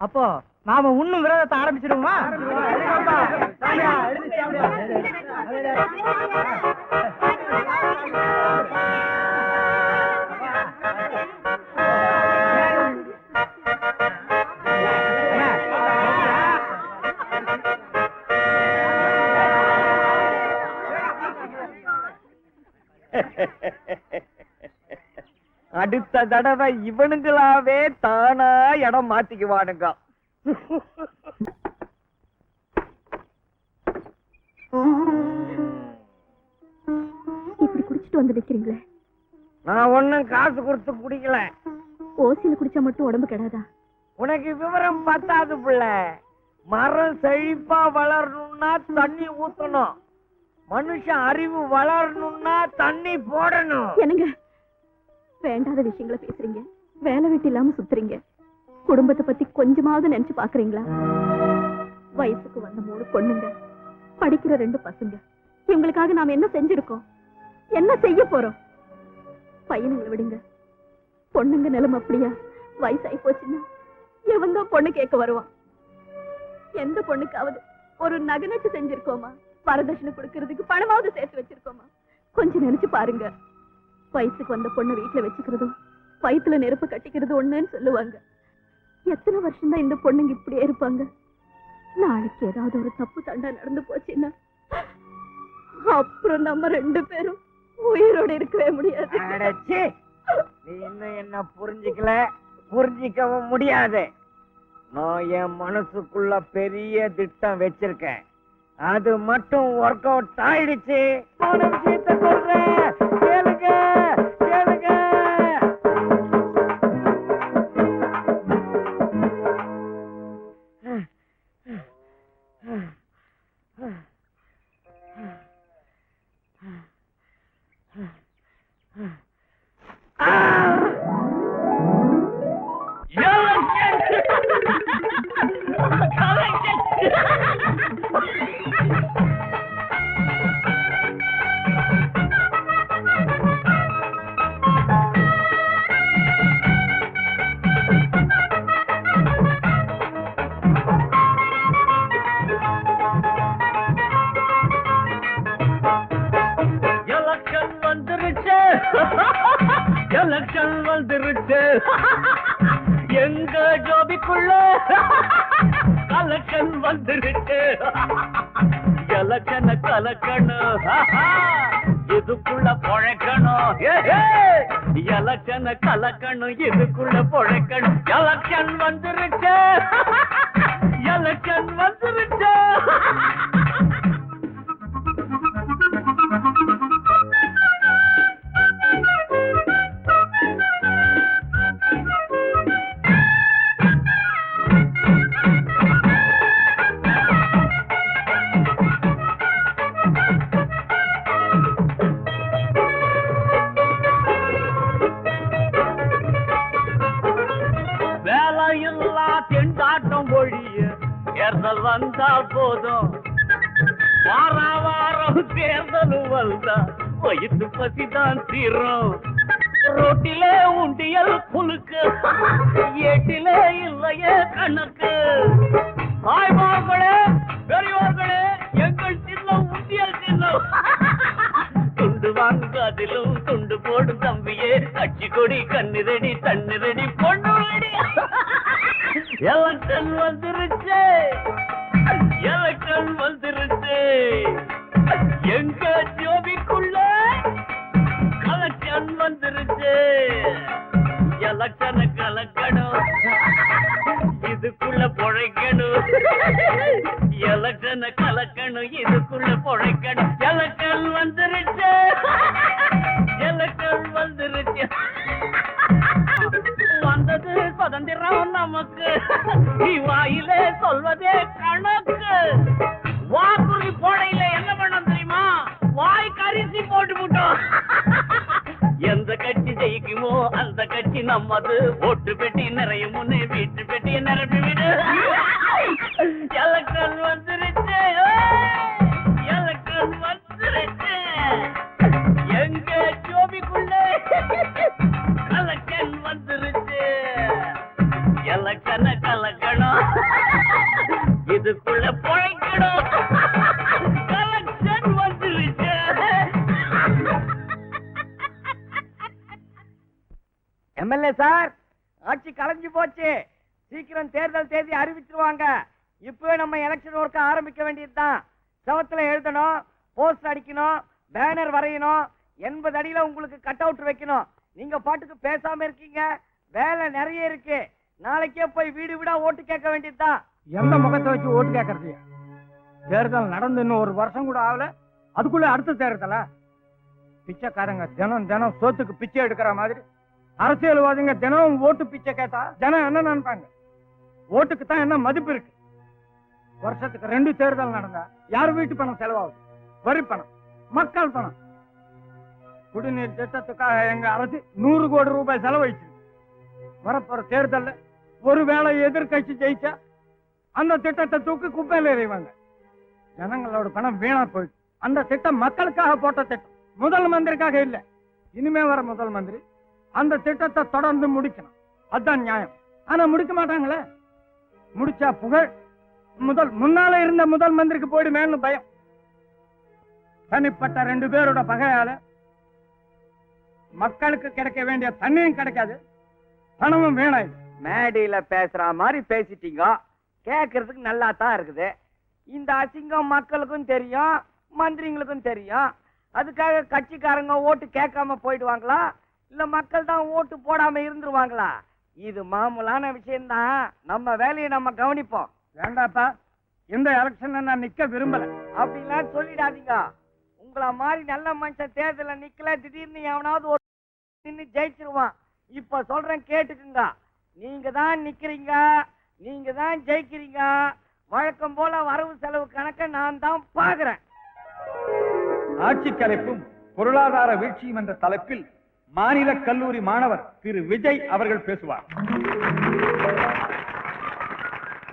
அப்போ நாம இன்னும் விரதத்தை ஆரம்பிச்சிருவோமா? அடுத்த தடவை இவனுங்களாவே தானா இடம் மாத்திக்குவானுங்க. இப்படி குடிச்சிட்டு வந்து நிக்கிறீங்களே? நான் ஒண்ணும் காசு கொடுத்து குடிக்கல. ஓசியில குடிச்சா மட்டும் உடம்பு கெடாதா? உனக்கு விவரம் பத்தாது புள்ள. மரம் செழிப்பா வளரணும்னா தண்ணி ஊத்தணும். மனுஷன் அறிவு வளரணும்னா தண்ணி போடணும். என்னங்க வேண்டாத விஷயங்களை பேசுறீங்க, வேலை வெட்டி இல்லாம சுத்துறீங்க. குடும்பத்தை பத்தி கொஞ்சமாவது நினைச்சு பாக்குறீங்களா? வயசுக்கு வந்த 3 பொண்ணுங்க, படிக்கிற 2 பசங்க, இவங்களுக்காக நாம என்ன செஞ்சிருக்கோம், என்ன செய்ய போறோம்? பையனுங்களை விடுங்க, பொண்ணுங்க நிலைமை அப்படியா? வயசாகி போச்சுன்னா எவன் தான் பொண்ணு கேட்க வருவான்? எந்த பொண்ணுக்காவது ஒரு நகை நட்டு செஞ்சிருக்கோமா? வரதட்சணை கொடுக்கறதுக்கு பணமாவது சேர்த்து வச்சிருக்கோமா? கொஞ்சம் நினைச்சு பாருங்க. வயசுக்கு வந்த பொண்ணு வீட்டுல வச்சுக்கிறதும் வயிற்றுல நெருப்பு கட்டிக்கிறது ஒண்ணுன்னு சொல்லுவாங்க. எத்தனை வருஷம் தான் இந்த பொண்ணுங்க இப்படியே இருப்பாங்க? நாளைக்கு ஏதாவது ஒரு தப்பு தண்டா நடந்து போச்சுன்னா அப்புறம் நம்ம 2 பேரும் உயிரோட இருக்கவே முடியாது. நீ இன்னும் என்ன புரிஞ்சுக்கல, புரிஞ்சிக்கவும் முடியாது. நான் என் மனசுக்குள்ள பெரிய திட்டம் வச்சிருக்கேன். அது மட்டும் ஒர்க் அவுட் ஆயிடுச்சு. சொல்றேன், கேளுங்க கேளுங்க. எலக்ஷன் வந்துருச்சு எங்க ஜோபிக்குள்ள. கலெக்ஷன் வந்துருச்சு, எலக்ஷனை கலக்கணும், இதுக்குள்ள பொழைக்கணும். எலக்ஷனை கலக்கணும், இதுக்குள்ள பொழைக்கணும். எலக்ஷன் வந்துருச்சு, எலக்ஷன் வந்துருச்சு. தேர்தல் வந்தா போதும், வாரம் தேர்தலும் வந்தா வயிற்று பசிதான் தீரும். ரோட்டிலே உண்டியல் புழுக்கு, ஏட்டிலே இல்லையே கணக்கு. தாய்மார்களே பெரியோர்களே, எங்கள் சின்னம் உண்டியல் சின்னம். துண்டு வாங்காதிலும் துண்டு போடும் தம்பியே, கட்சி கொடி கண்ணிரடி தண்ணிரடி பொண்ணு ரெடி. எலக்ஷன் வந்துருச்சு, எலக்ஷன் வந்துருச்சு, எங்க ஜோபிக்குள்ள கலெக்ஷன் வந்துருச்சு. எலக்ஷனை கலக்கணும், இதுக்குள்ள பொழைக்கணும். எலக்ஷனை கலக்கணும், இதுக்குள்ள பொழைக்கணும். எலக்ஷன் வந்துருச்சு, எலக்ஷன் வந்துருச்சு. வந்தது சுதந்திரம் நமக்கு, நீ வாயிலே சொல்வதே கணக்கு. வாக்குறுதி போடையில என்ன பண்ண தெரியுமா? வாய் கரிசி போட்டு விட்டோம். எந்த கட்சி ஜெயிக்குமோ அந்த கட்சி நம்மது. ஓட்டு பெட்டி நிறையும் முன்னே வீட்டு பெட்டியை நிரப்பி விடு. எலக்ஷன் வந்துருச்சு, எலக்ஷன் வந்துருச்சு, எங்க ஜோபிக்குள்ள கலெக்ஷன் வந்துருச்சு. எலக்ஷனை கலக்கணும், எம்எல்ஏ சார், ஆட்சி கலைஞ்சு போச்சு. சீக்கிரம் தேர்தல் தேதி அறிவிச்சிருவாங்க. இப்பவே நம்ம எலெக்ஷன் ஒர்க்க ஆரம்பிக்க வேண்டியதுதான். சவத்துல எழுதணும், போஸ்ட் அடிக்கணும், பேனர் வரையணும், 80 அடியில உங்களுக்கு கட் அவுட் வைக்கணும். நீங்க பாட்டுக்கு பேசாம இருக்கீங்க. வேலை நிறைய இருக்கு. நாளைக்கே போய் வீடு வீடா ஓட்டு கேட்க வேண்டியதுதான். எந்த முகத்தை வச்சு ஓட்டு கேட்கறது? தேர்தல் நடந்து இன்னும் 1 வருஷம் கூட ஆகல, அதுக்குள்ள அடுத்த தேர்தல? பிச்சைக்காரங்க தினம் தினம் சோத்துக்கு பிச்சை எடுக்கிற மாதிரி அரசியல்வாதிங்க தினம் ஓட்டு பிச்சை கேட்டா ஜனம் என்ன நினைப்பாங்க? ஓட்டுக்கு தான் என்ன மதிப்பு இருக்கு? வருஷத்துக்கு 2 தேர்தல் நடந்தா யார் வீட்டு பணம் செலவாகுது? வரி பணம், மக்கள் பணம். குடிநீர் திட்டத்துக்காக எங்க அரசு 100 கோடி ரூபாய் செலவழிச்சு. வரப்போற தேர்தல்ல ஒருவேளை எதிர்கட்சி ஜெயிச்சா அந்த திட்டத்தை தூக்கி குப்பையில எறிவாங்க. ஜனங்களோட பணம் வீணா போயிடுச்சு. அந்த திட்டம் மக்களுக்காக போட்ட திட்டம், முதல் மந்திரிக்காக இல்ல. இனிமே வர முதல் மந்திரி அந்த திட்டத்தை தொடர்ந்து முடிக்கணும். அதுதான் நியாயம். ஆனா முடிக்க மாட்டாங்களே. முடிச்சா புகழ் முன்னால இருந்த முதல் மந்திரிக்கு போயிடுமேன்னு பயம். தனிப்பட்ட 2 பேரோட பகையால மக்களுக்கு கிடைக்க வேண்டிய தண்ணியும் கிடைக்காது, பணமும் வீணாயிடும். மேடையில பேசுற மாதிரி பேசிட்டீங்க. கேட்கறதுக்கு நல்லா தான் இருக்குது. இந்த அசிங்கம் மக்களுக்கும் தெரியும், மந்திரிங்களுக்கும் தெரியும். அதுக்காக கட்சிக்காரங்க ஓட்டு கேட்காம போயிடுவாங்களா? இல்ல மக்கள் தான் ஓட்டு போடாம இருந்துருவாங்களா? இது மாமூலான விஷயம்தான். நம்ம வேலையை நம்ம கவனிப்போம். வேண்டாப்பா, இந்த எலெக்ஷன் நான் நிக்க விரும்பல. அப்படிலாம் சொல்லிடாதீங்க. உங்கள மாதிரி நல்ல மனுஷன் தேர்தல நிக்கல, திடீர்னு எவனாவது ஒரு நின்னு ஜெயிச்சிருவான். இப்ப சொல்றேன் கேட்டுக்குங்க. நீங்க தான் நிக்கிறீங்க, நீங்க தான் ஜெயிக்கிறீங்க. வழக்கம் போல வரவு செலவு கணக்க நான் தான் பாக்குறேன். ஆட்சி கலைப்பும் பொருளாதார வீழ்ச்சியும் என்ற தலைப்பில் மாநில கல்லூரி மாணவர் திரு விஜய் அவர்கள் பேசுவார்.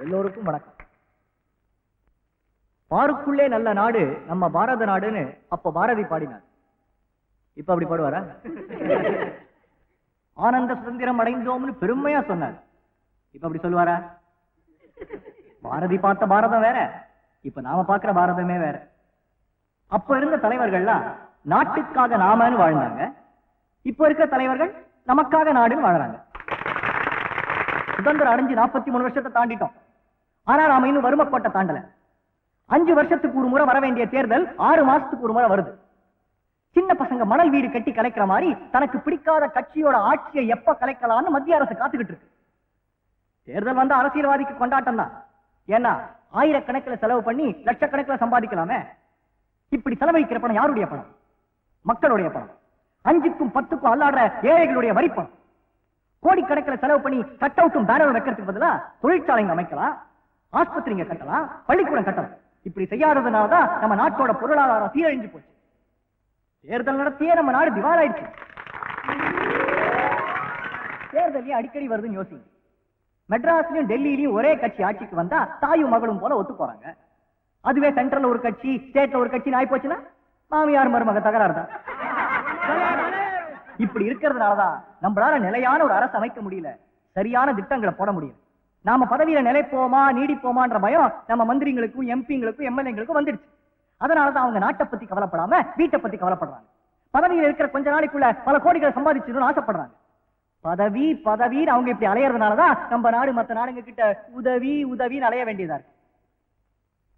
எல்லோருக்கும் வணக்கம். பாருக்குள்ளே நல்ல நாடு நம்ம பாரத நாடுன்னு அப்ப பாரதி பாடினார். இப்ப அப்படி பாடுவாரா? ஆனந்த சுதந்திரம் அடைந்தோம்னு பெருமையா சொன்னார். இப்ப அப்படி சொல்லுவாரா? பாரதி பார்த்த பாரதம் வேற, இப்ப நாம பார்க்கிற பாரதமே வேற. அப்ப இருந்த தலைவர்கள்லாம் நாட்டுக்காக நாமன்னு வாழ்ந்தாங்க. இப்ப இருக்க தலைவர்கள் நமக்காக நாடுன்னு வாழறாங்க. சுதந்திரம் அடைஞ்சு 43 வருஷத்தை தாண்டிட்டோம். ஆனா நாம இன்னும் வறுமை கோட்டை தாண்டல. 5 வருஷத்துக்கு ஒரு முறை வர வேண்டிய தேர்தல் 6 மாசத்துக்கு ஒரு முறை வருது. சின்ன பசங்க மணல் வீடு கட்டி கலைக்கிற மாதிரி தனக்கு பிடிக்காத கட்சியோட ஆட்சியை எப்ப கலைக்கலாம்னு மத்திய அரசு காத்துக்கிட்டு இருக்கு. தேர்தல் வந்த அரசியல்வாதிக்கு கொண்டாட்டம் தான். ஏன்னா ஆயிரக்கணக்கில் செலவு பண்ணி லட்சக்கணக்கில் சம்பாதிக்கலாமே. இப்படி செலவழிக்கிற பணம் யாருடைய பணம்? மக்களுடைய பணம். 5க்கும் 10க்கும் அல்லாடுற ஏழைகளுடைய வரி பணம். கோடிக்கணக்கில் செலவு பண்ணி கட் அவுட்டும் பேனரும் வைக்கிறதுக்கு பதிலா தொழிற்சாலைங்க அமைக்கலாம், ஆஸ்பத்திரிங்க கட்டலாம், பள்ளிக்கூடம் கட்டலாம். இப்படி செய்யாததுனாலதான் நம்ம நாட்டோட பொருளாதாரம் சீரழிஞ்சு போச்சு. தேர்தல் நடத்தியே நம்ம நாடு திவாலாயிடுச்சு. தேர்தலே அடிக்கடி வருதுன்னு யோசிங்க. மெட்ராஸ்லயும் டெல்லியிலயும் ஒரே கட்சி ஆட்சிக்கு வந்தா தாயும் மகளும் போல ஒத்து போறாங்க. அதுவே சென்ட்ரல்ல ஒரு கட்சி, ஸ்டேட்ல ஒரு கட்சி ஆயி போச்சுன்னா மாமியார் மருமக தகராறு தான். இப்படி இருக்கிறதுனாலதான் நம்மளால நிலையான ஒரு அரசு அமைக்க முடியல, சரியான திட்டங்களை போட முடியல. நாம பதவியில நிலைப்போமா நீடிப்போமான்ற பயம் நம்ம மந்திரிங்களுக்கும் எம்பிங்களுக்கும் எம்எல்ஏங்களுக்கும் வந்துடுச்சு. அதனாலதான் அவங்க நாட்டை பத்தி கவலைப்படாம வீட்டை பத்தி கவலைப்படுறாங்க. பதவியில் இருக்கிற கொஞ்ச நாளைக்குள்ள பல கோடிகளை சம்பாதிச்சிடணும்னு ஆசைப்படுறாங்க. பதவி பதவின்னு அவங்க இப்படி அலையறதுனாலதான் நம்ம நாடு மற்ற நாடுங்க கிட்ட உதவி உதவின்னு அலைய வேண்டியதா இருக்கு.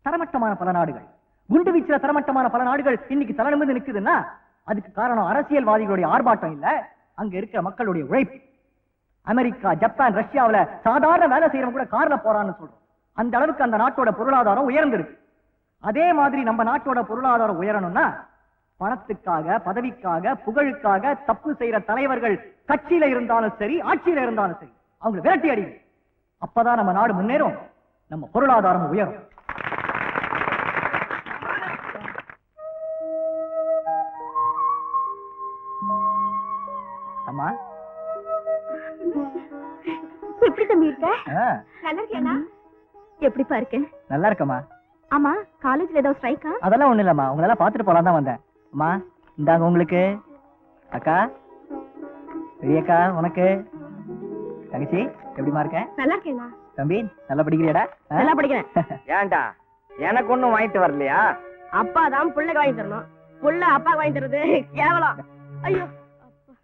தரமட்டமான பல நாடுகள், குண்டு வீச்சுல தரமட்டமான பல நாடுகள் இன்னைக்கு தலை நிமிர்ந்து நிக்குதுன்னா அதுக்கு காரணம் அரசியல்வாதிகளுடைய ஆர்ப்பாட்டம் இல்ல, அங்க இருக்கிற மக்களுடைய உழைப்பு. அமெரிக்கா, ஜப்பான், ரஷ்யாவில சாதாரண வேலை செய்யறவங்க கூட கார்ல போறான்னு சொல்றோம். அந்த அளவுக்கு அந்த நாட்டோட பொருளாதாரம் உயர்ந்திருக்கு. அதே மாதிரி நம்ம நாட்டோட பொருளாதாரம் உயரணும்னா பணத்துக்காக, பதவிக்காக, புகழுக்காக தப்பு செய்யற தலைவர்கள் கட்சியில இருந்தாலும் சரி, ஆட்சியில இருந்தாலும் சரி, அவங்க விரட்டி அடிங்க. அப்பதான் நம்ம நாடு முன்னேறும், நம்ம பொருளாதாரம் உயரும். அம்மா எப்படி தம்பி இருக்க? நல்லா இருக்கேனா? எப்படிப்பா இருக்க? நல்லா இருக்கமா. ஆமா, காலேஜ்ல ஏதோ ஸ்ட்ரைக்கா? அதெல்லாம் ஒண்ணு இல்லம்மா, உங்களெல்லாம் பாத்துட்டு போலாம் தான் வந்தேன். அம்மா இந்தாங்க உங்களுக்கு. அக்கா, பெரியக்கா உனக்கு. தங்கச்சி எப்படிமா இருக்க? நல்லா இருக்கேனா? தம்பி நல்லா படிக்கிறியாடா? நல்லா படிக்கிறேன். ஏன்டா எனக்கு ஒண்ணும் வாங்கிட்டு வரலையா? அப்பா தான் புள்ளைக்கு வாங்கி தரணும், புள்ள அப்பா வாங்கி தருது கேவலம். ஐயோ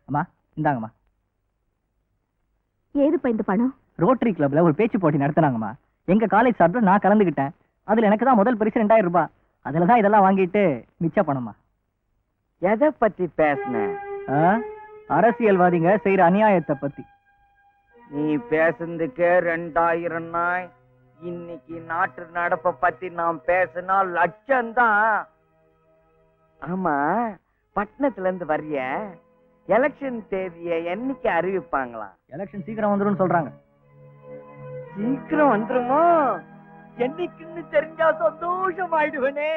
அம்மா இந்தாங்கம்மா. ஏதுப்பா இந்த பணம்? ரோட்டரி கிளப்ல ஒரு பேச்சு போட்டி நடத்துனாங்கம்மா. எங்க காலேஜ் சார்பில் நான் கலந்துக்கிட்டேன். அதுல எனக்கு தான் முதல் பரிசு 2000 ரூபாய். அதுலதான் இதெல்லாம் வாங்கிட்டு மிச்ச பணமா. எதை பத்தி பேசுன? அரசியல்வாதிங்க செய்யற அநியாயத்தை பத்தி. நீ பேசுறதுக்கே 2000 இன்னைக்கு நாட்டு நடப்ப பத்தி நாம் பேசினா லட்சம்தான். ஆமா, பட்டணத்துல இருந்து வர்றிய, எலெக்ஷன் தேதிய என்னைக்கு அறிவிப்பாங்களா? எலெக்ஷன் சீக்கிரம் வந்துடும் சொல்றாங்க. சீக்கிரம் வந்துருமோ? என்னைக்குன்னு தெரிஞ்சா சந்தோஷம் ஆயிடுவனே.